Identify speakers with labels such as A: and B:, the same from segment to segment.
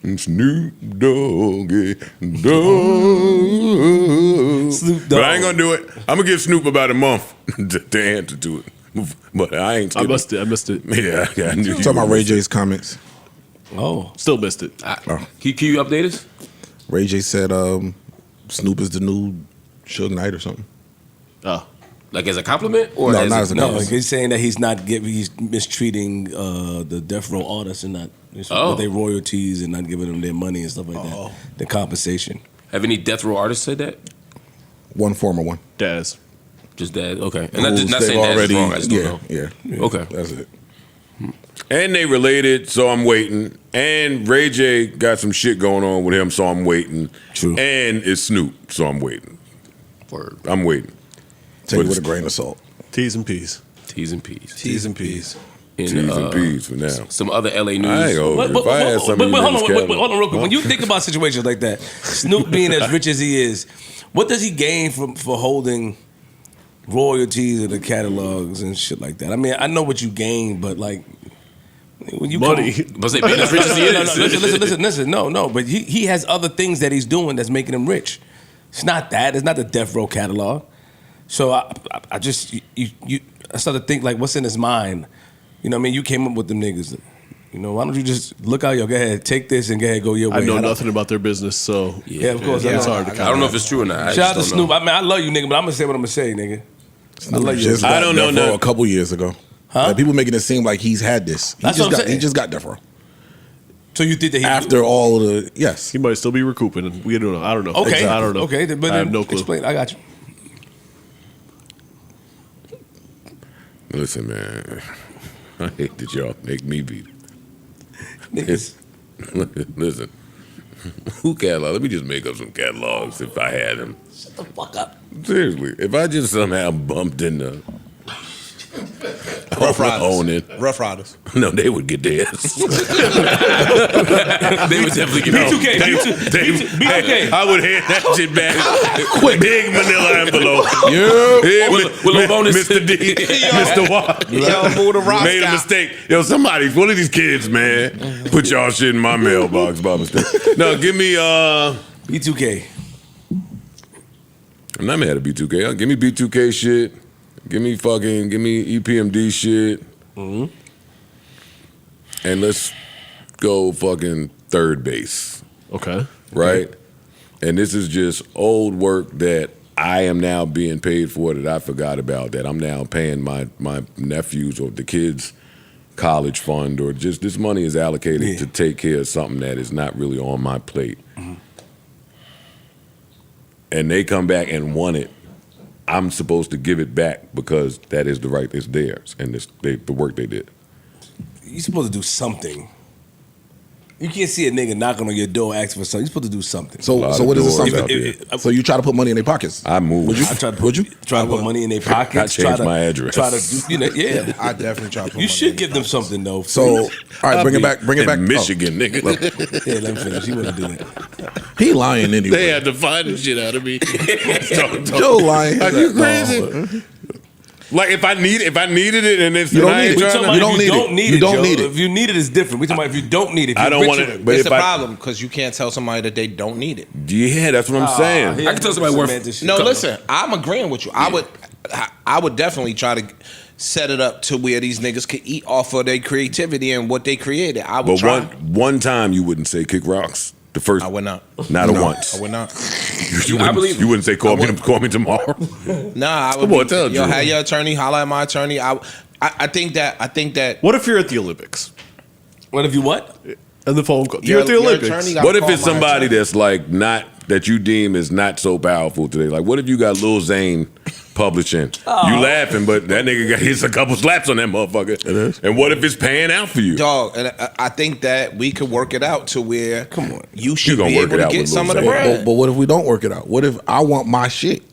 A: Snoop Dogg, Dogg.
B: Snoop Dogg.
A: But I ain't gonna do it. I'm gonna give Snoop about a month to answer to it. But I ain't.
C: I missed it.
A: Yeah. I knew
D: Talking about Ray J's comments.
B: Oh,
C: Still missed it.
B: can you update us?
D: Ray J said Snoop is the new Suge Knight or something.
C: Oh.
B: Like as a compliment, or
D: No, not as a
B: no?
D: compliment.
E: He's saying that he's mistreating the death row artists and not with their royalties and not giving them their money and stuff like that. The compensation.
B: Have any death row artists said that?
D: One former one.
C: Daz.
B: Just that, okay. And
D: Rules
B: not
D: they've
B: saying that
D: already,
B: wrong. I just don't know.
D: yeah.
B: Okay.
D: That's it.
A: And they related, so I'm waiting. And Ray J got some shit going on with him, so I'm waiting.
E: True.
A: And it's Snoop, so I'm waiting.
B: Word.
A: I'm waiting.
D: Take it
A: But
D: with a grain of salt.
C: T's and P's.
B: T's and P's.
C: T's and P's.
B: And,
A: T's and P's for now.
B: Some other LA news.
A: I ain't gonna.
E: But
A: If I had some of these
E: hold
A: niggas
E: on
A: catalog-
E: real quick. When you think about situations like that, Snoop being as rich as he is, what does he gain for holding royalties and the catalogs and shit like that? I mean, I know what you gain, but like when you
C: Money.
B: But they being as rich as he is.
E: Listen. No. But he has other things that he's doing that's making him rich. It's not that. It's not the death row catalog. So I just I started to think like, what's in his mind? You know what I mean? You came up with them niggas. You know, why don't you just look out, go ahead, take this and go ahead, go your way.
C: I know nothing about their business, so
E: Yeah, of course.
C: it's hard to
B: I don't know if it's true or not.
E: Shout out to Snoop. I mean, I love you, nigga, but I'm gonna say what I'm gonna say, nigga. I love you.
D: Just
A: I
D: got
A: don't know
D: death row
A: nothing.
D: a couple years ago.
E: Huh?
D: Like, people making it seem like he's had this.
E: That's what I'm saying.
D: He just got death row.
E: So you think that he
D: After all of the yes.
C: he might still be recouping. And we don't know. I don't know.
E: Okay,
C: I don't know.
E: Okay, but
C: I have no clue.
E: Explain. I got you.
A: Listen, man. I hate that y'all make me beat it.
E: Niggas.
A: Listen. Who catalog? Let me just make up some catalogs if I had them.
E: Shut the fuck up.
A: Seriously. If I just somehow bumped into
F: Rough Riders.
A: own it.
F: Rough Riders.
A: No, they would get theirs.
B: They would definitely get
E: B2K. B2K.
A: I would hand that shit back. Quick. Big manila envelope. Yeah.
B: With a bonus.
A: Mr. D. Mr. Watt.
F: Yo, move the rock
A: Made a
F: out.
A: mistake. Yo, somebody, one of these kids, man, put y'all shit in my mailbox by mistake. No, give me,
E: B2K.
A: I'm not mad at B2K. Give me B2K shit. Give me EPMD shit.
E: Mm-hmm.
A: And let's go fucking third base.
C: Okay.
A: Right? And this is just old work that I am now being paid for that I forgot about, that I'm now paying my nephews or the kids' college fund, or just this money is allocated to take care of something that is not really on my plate.
E: Mm-hmm.
A: And they come back and want it. I'm supposed to give it back because that is the right, it's theirs, and it's the work they did.
E: You're supposed to do something. You can't see a nigga knocking on your door asking for something. You're supposed to do something.
D: So
A: lot
D: so
A: of
D: what is it
A: doors
D: something?
A: out
D: So you try to put money in their pockets.
A: I moved.
D: Would you?
E: I tried to
D: Would you?
E: try to put money in their pockets.
A: I changed my address.
E: Try to, yeah.
F: I definitely try to put
E: You
F: money
E: should
F: in
E: give them something though.
D: So all right, bring it back. Bring it
A: in
D: back.
A: Michigan, nigga.
E: Yeah, let me finish. He wasn't doing it.
D: He lying anyway.
A: They had to find the shit out of me.
D: Joe lying.
A: Are you crazy? Like if I needed it and it's
D: You don't
A: I
D: need
A: ain't
D: it.
E: We
A: trying
E: talking
A: to-
E: about
D: You don't
E: if
D: need
E: you
D: it.
E: don't need
D: You
E: it.
D: don't
E: Joe.
D: need it.
E: If you need it, it's different. We talking about if you don't need it. If
A: I
E: you're
A: don't
E: rich
A: want
E: with
A: it, but
F: It's
A: if
F: a
A: I,
F: problem because you can't tell somebody that they don't need it.
A: yeah, that's what I'm saying.
B: I can tell somebody worth-
F: No, listen, I'm agreeing with you. I would definitely try to set it up to where these niggas could eat off of their creativity and what they created. I would
A: But
F: try.
A: one time you wouldn't say kick rocks. The first,
F: I would not.
A: not a once.
F: I would not.
A: You wouldn't, you wouldn't say call me tomorrow.
F: Nah, I would.
A: Come on, tell
F: Yo,
A: Drew.
F: have your attorney holler at my attorney. I think that.
C: What if you're at the Olympics
E: What if you what?
C: and the phone call? You're at the
F: your
C: Olympics.
F: attorney gotta
A: What if
F: call
A: it's
F: my
A: somebody
F: attorney.
A: that's like not that you deem is not so powerful today? Like, what if you got Lil Zane publishing? You laughing, but that nigga got hits a couple slaps on that motherfucker. It is. And what if it's paying out for you?
F: Dog, and I think that we could work it out to where you should
A: gonna
F: be
A: work
F: able
A: it
F: to
A: out
F: get
A: with
F: some
A: Lil
F: of the
A: Zane.
F: bread.
D: But what if we don't work it out? What if I want my shit?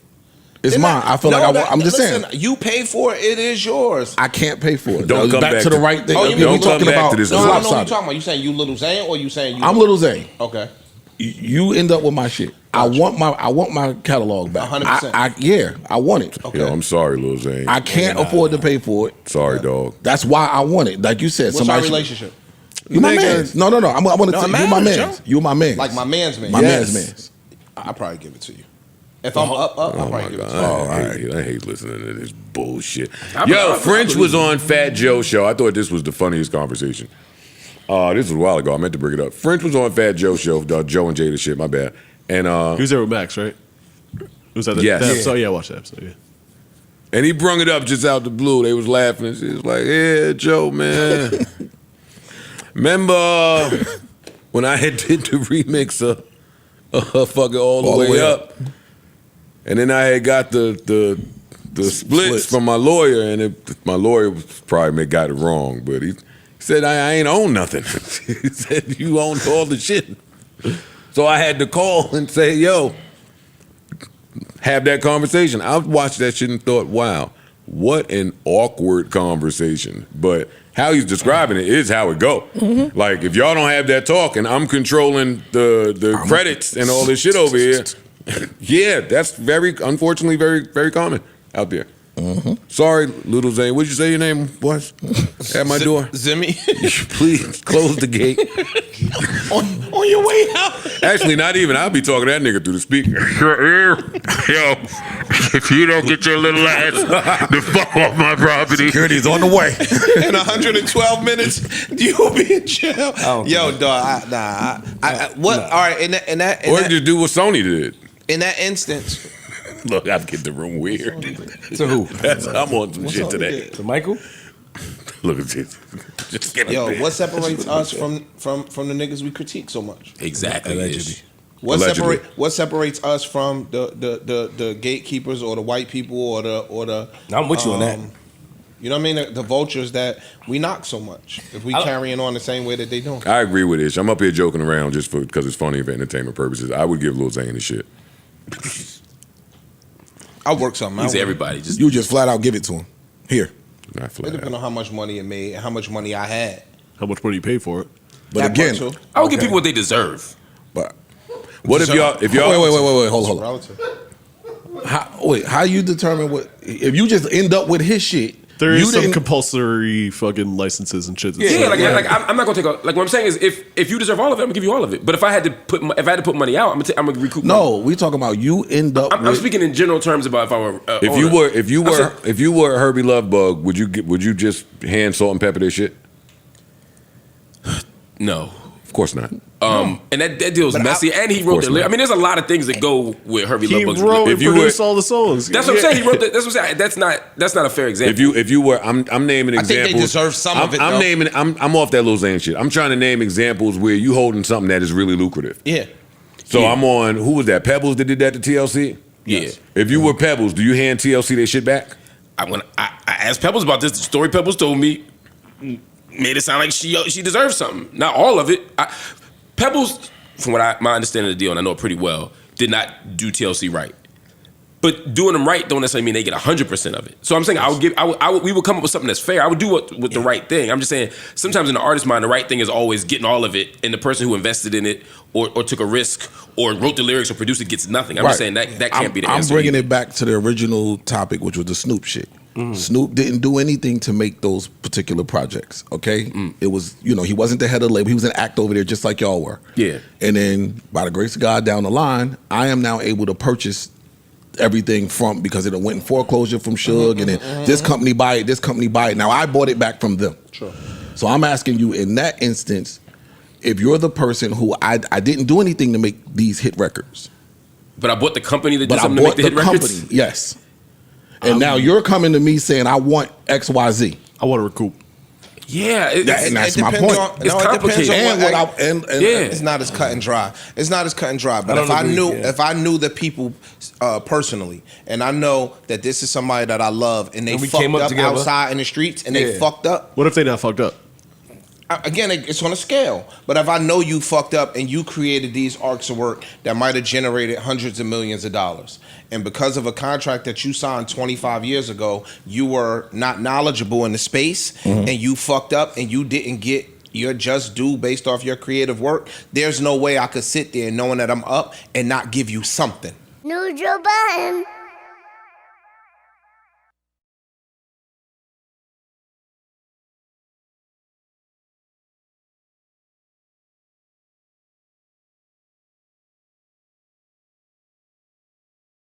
D: It's mine. I feel
F: No,
D: like I want. I'm just
F: listen,
D: saying.
F: You pay for it. It is yours.
D: I can't pay for it.
A: Don't come back
D: to the
A: to-
D: right thing.
F: Oh, you mean
D: we
F: don't
D: talking
A: come back
D: about
A: to this
F: No, I don't know what
D: lopsided.
F: you're talking about. You saying you Little Zane or you saying you?
D: I'm Little Zane.
F: Okay.
D: You end up with my shit. I want my catalog back.
F: 100%.
D: I want it.
F: Okay.
A: Yo, I'm sorry, Lil Zane.
D: I can't afford to pay for it.
A: Sorry, dog.
D: That's why I want it. Like you said,
F: What's our
D: somebody.
F: relationship?
D: You my man. No. I want to
F: No,
D: say
F: it
D: you my
F: matters,
D: man.
F: Joe.
D: You my man.
F: Like my man's man.
D: My
F: Yes.
D: man's.
F: I'll probably give it to you. If I'm up, I'll
A: Oh
F: probably
A: my
F: give it
A: God!
F: to you.
A: I hate listening to this bullshit.
B: I'm
A: Yo,
B: not-
A: French was on Fat Joe's show. I thought this was the funniest conversation. This was a while ago. I meant to bring it up. French was on Fat Joe's show. Joe and Jada shit. My bad. And
C: He was there with Max, right? Was that
A: Yes.
C: that episode? Yeah, I watched that episode. Yeah.
A: And he brung it up just out the blue. They was laughing. She was like, "Yeah, Joe, man. Remember when I had did the remix of fucking All the Way Up? And then I had got the splits from my lawyer, and my lawyer probably got it wrong, but he said I ain't own nothing. He said you own all the shit. So I had to call and say, yo, have that conversation. I watched that shit and thought, wow, what an awkward conversation. But how he's describing it is how it go.
G: Mm-hmm.
A: Like, if y'all don't have that talk and I'm controlling the credits and all this shit over here, yeah, that's unfortunately very common out there.
G: Mm-hmm.
A: Sorry, Little Zane. What'd you say your name was? At my door.
F: Zimmy.
A: Please close the gate.
F: on your way out.
A: Actually, not even. I'll be talking to that nigga through the speaker. Yo, if you don't get your little ass the fuck off my property.
D: Security's on the way.
F: In 112 minutes, you'll be in jail. Yo, dog. What? All right.
A: Or just do what Sony did.
F: In that instance,
A: Look, I've get the room weird.
E: To who?
A: I'm on some shit today.
E: To Michael?
A: Look at this. Just get
F: yo,
A: up there.
F: what separates us from the niggas we critique so much?
B: Exactly. Ish.
A: Allegedly.
F: What separates us from the gatekeepers or the white people or the
E: I'm with you on that.
F: You know what I mean? The vultures that we knock so much. If we carrying on the same way that they do.
A: I agree with Ish. I'm up here joking around just because it's funny for entertainment purposes. I would give Lil Zane the shit.
F: I work something
B: He's
F: out.
B: everybody. Just
D: You just flat out give it to him. Here.
A: Not
F: It
A: flat
F: depends
A: out.
F: on how much money it made and how much money I had.
C: How much money you paid for it?
D: But
F: That
D: again,
F: part too.
B: I would give people what they deserve.
D: but
A: What if y'all?
D: wait, hold on.
F: Relative.
D: How you determine what if you just end up with his shit?
C: There
D: you
C: is some
D: didn't-
C: compulsory fucking licenses and shit.
B: Yeah, like I'm not gonna take like what I'm saying is if you deserve all of it, I'm gonna give you all of it. But if I had to put money out, I'm gonna recoup.
D: No, we talking about you end up.
B: I'm
D: with,
B: speaking in general terms about if I were.
A: If you were Herbie Lovebug, would you just hand salt and pepper this shit?
B: No.
A: Of course not.
B: And that deal's
F: But
B: messy. And he wrote
A: course
B: the lyrics.
A: not.
B: I mean, there's a lot of things that go with Herbie
C: He
B: Lovebug's
C: wrote
B: lyrics.
C: and
A: If you
C: produced
A: were-
C: all the songs.
B: That's what I'm saying. He wrote that. That's what I'm saying. That's not a fair example.
A: If you were, I'm naming
F: I think they
A: examples.
F: deserve some of it,
A: I'm
F: though.
A: naming. I'm off that Lil Zane shit. I'm trying to name examples where you holding something that is really lucrative.
F: Yeah.
A: So
B: Yeah.
A: I'm on. Who was that? Pebbles that did that to TLC.
B: Yeah.
A: If you were Pebbles, do you hand TLC their shit back?
B: When I asked Pebbles about this, the story Pebbles told me made it sound like she deserves something. Not all of it. Pebbles, from what my understanding of the deal, and I know it pretty well, did not do TLC right. But doing them right don't necessarily mean they get 100% of it. So I'm saying we would come up with something that's fair. I would do with the right thing. I'm just saying sometimes in the artist's mind, the right thing is always getting all of it, and the person who invested in it or took a risk or wrote the lyrics or produced it gets nothing. I'm just saying that can't be the answer.
D: I'm bringing it back to the original topic, which was the Snoop shit. Snoop didn't do anything to make those particular projects. Okay, it was he wasn't the head of the label. He was an act over there, just like y'all were.
B: Yeah.
D: And then by the grace of God, down the line, I am now able to purchase everything from because it went in foreclosure from Suge, and then this company buy it, this company buy it. Now I bought it back from them.
F: Sure.
D: So I'm asking you in that instance, if you're the person who I didn't do anything to make these hit records,
B: But I bought the company that did
D: but I
B: something to make
D: bought
B: the
D: the
B: hit
D: company,
B: records.
D: yes. And now you're coming to me saying I want XYZ.
C: I want to recoup.
B: Yeah,
D: And that's my
F: depends
D: point.
F: on-
B: It's
F: no, it depends
B: complicated.
F: on
D: And
F: what
D: what and
B: Yeah.
F: It's not as cut and dry. It's not as cut and dry. But
E: I
F: if
E: don't
F: I
E: agree,
F: knew,
E: yeah.
F: if I knew the people personally, and I know that this is somebody that I love, and they
E: And we
F: fucked
E: came up
F: up
E: together.
F: outside in the streets, and they
E: Yeah.
F: fucked up.
C: What if they not fucked up?
F: Again, it's on a scale. But if I know you fucked up and you created these arcs of work that might have generated hundreds of millions of dollars, and because of a contract that you signed 25 years ago, you were not knowledgeable in the space, and you fucked up and you didn't get your just due based off your creative work, there's no way I could sit there knowing that I'm up and not give you something.
G: New Joe Budden.